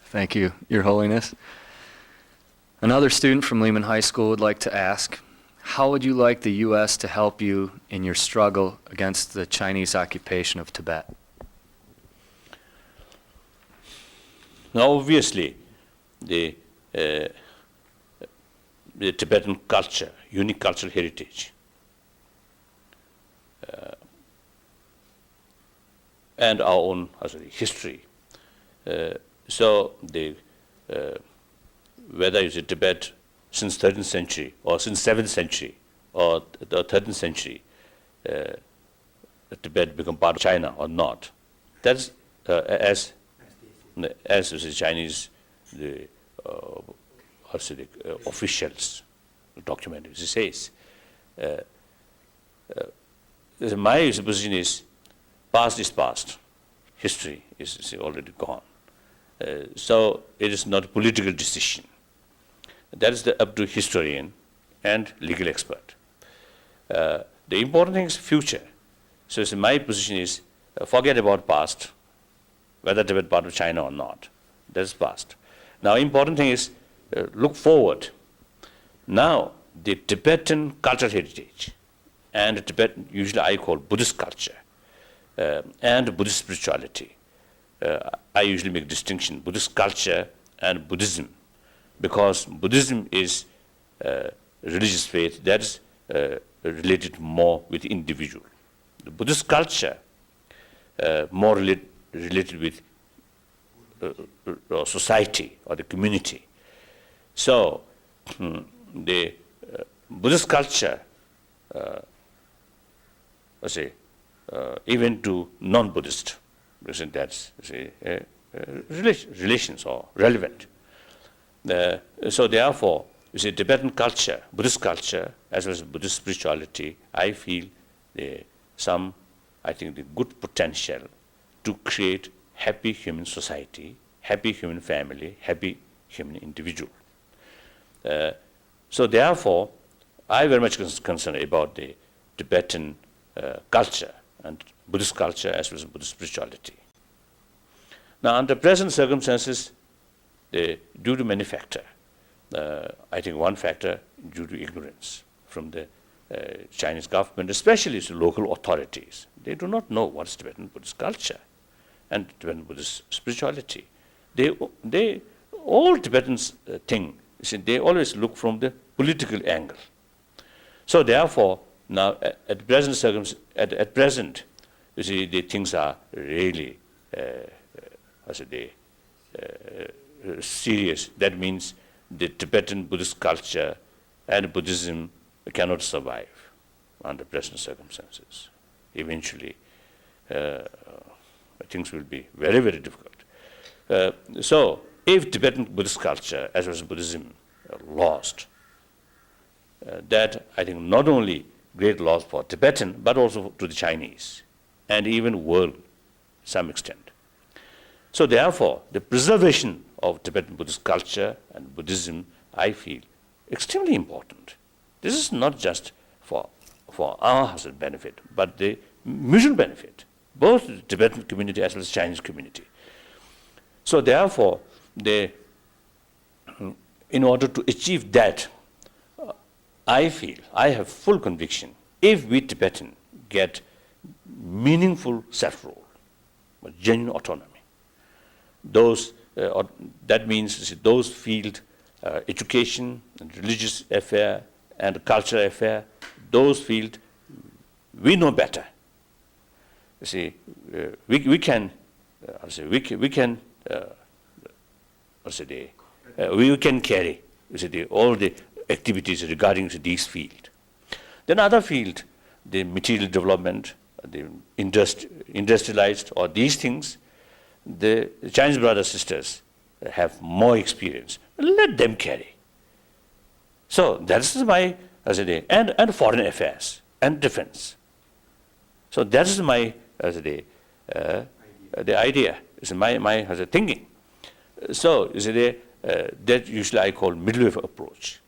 Thank you, Your Holiness. Another student from Lehman High School would like to ask, how would you like the U.S. to help you in your struggle against the Chinese occupation of Tibet? Now, obviously, the Tibetan culture, unique cultural heritage, and our own history. So, whether it's Tibet since 13th century or since 7th century or the 13th century, Tibet become part of China or not, that's as the Chinese officials document it says. My position is past, history is already gone. So it is not a political decision. That is up to historian and legal expert. The important thing is future. So my position is forget about past, whether Tibet part of China or not. That's past. Now, important thing is look forward. Now, the Tibetan cultural heritage and Tibetan, usually I call Buddhist culture, and Buddhist spirituality. I usually make distinction, Buddhist culture and Buddhism, because Buddhism is religious faith that is related more with the individual. The Buddhist culture more related with society or the community. So the Buddhist culture, even to non-Buddhist, that's relations are relevant. So therefore, Tibetan culture, Buddhist culture, as well as Buddhist spirituality, I feel the good potential to create happy human society, happy human family, happy human individual. So therefore, I very much concerned about the Tibetan culture and Buddhist culture as well as Buddhist spirituality. Now, under present circumstances, due to many factors, I think one factor due to ignorance from the Chinese government, especially the local authorities. They do not know what is Tibetan Buddhist culture and Tibetan Buddhist spirituality. They all Tibetans they always look from the political angle. So therefore, now at present, you see, the things are really serious. That means the Tibetan Buddhist culture and Buddhism cannot survive under present circumstances. Eventually, things will be very, very difficult. So, if Tibetan Buddhist culture as well as Buddhism lost, that I think not only great loss for Tibetan, but also to the Chinese and even world to some extent. So therefore, the preservation of Tibetan Buddhist culture and Buddhism, I feel, extremely important. This is not just for our benefit, but the mutual benefit, both the Tibetan community as well as Chinese community. So therefore, in order to achieve that, I feel, I have full conviction, if we Tibetan get meaningful self-rule, genuine autonomy, that means those field, education, and religious affair, and cultural affair, those field, we know better. You see, we can carry all the activities regarding these fields. Then other field, the material development, the industrialized, or these things, the Chinese brothers sisters have more experience. Let them carry. So that's my and foreign affairs and defense. So that is my the idea. Is my thinking. So that usually I call middle way approach.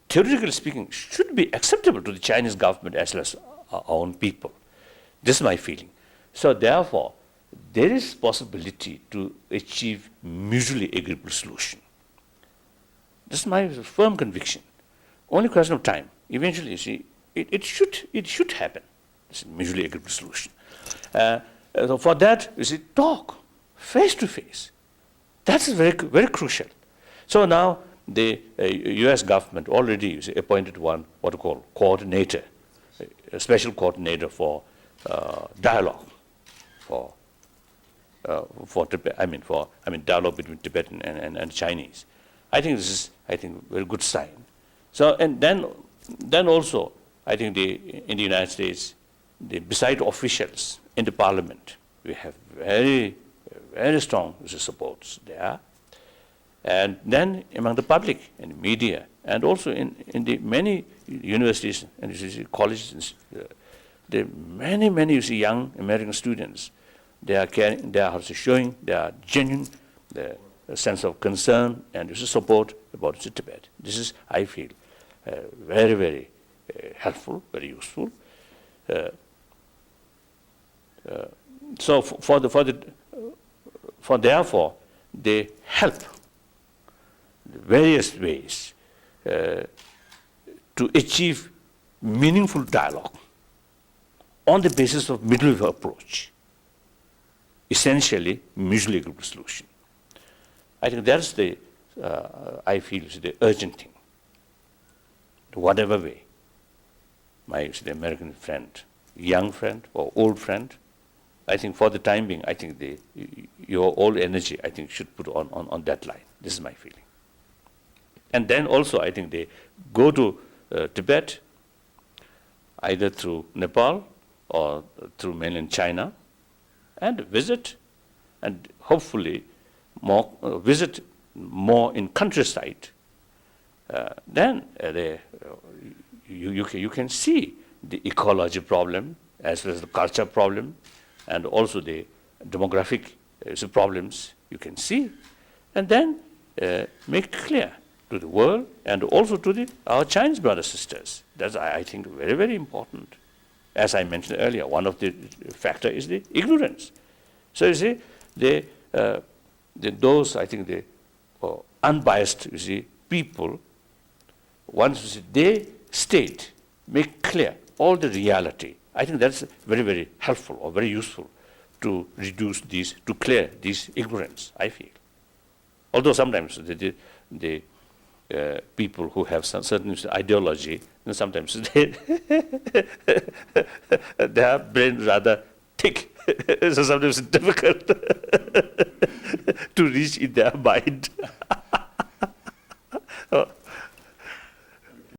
Theoretically speaking, should be acceptable to the Chinese government as well as our own people. This is my feeling. So therefore, there is possibility to achieve mutually agreeable solution. This is my firm conviction. Only question of time. Eventually, you see, it should happen. This mutually agreeable solution. So for that, you see, talk face to face. That's very, very crucial. So now the U.S. government already, you see, appointed one, what we call coordinator, a special coordinator for dialogue, for Tibet. Dialogue between Tibetan and Chinese. I think this is, a very good sign. So and then also, I think in the United States, beside officials in the parliament, we have very, very strong supports there. And then among the public and media, and also in the many universities and colleges, there are many you see young American students. They are also showing their genuine sense of concern and support about Tibet. This is, I feel, very, very helpful, very useful. So therefore, they help various ways to achieve meaningful dialogue on the basis of middle approach, essentially mutually agreeable solution. I think that's I feel is the urgent thing. Whatever way, the American friend, young friend or old friend, I think for the time being, I think your all energy, I think, should put on that line. This is my feeling. And then also, I think they go to Tibet, either through Nepal or through mainland China, and visit, and hopefully visit more in countryside. Then you can see the ecology problem as well as the culture problem, and also the demographic problems you can see, and then make clear to the world and also to our Chinese brothers and sisters. That's, I think, very, very important. As I mentioned earlier, one of the factor is the ignorance. So you see, those, I think, the unbiased, you see, people, once they state, make clear all the reality, I think that's very, very helpful or very useful to reduce these, to clear these ignorance, I feel. Although sometimes the people who have some certain ideology, sometimes their brain rather thick, so sometimes it's difficult to reach in their mind.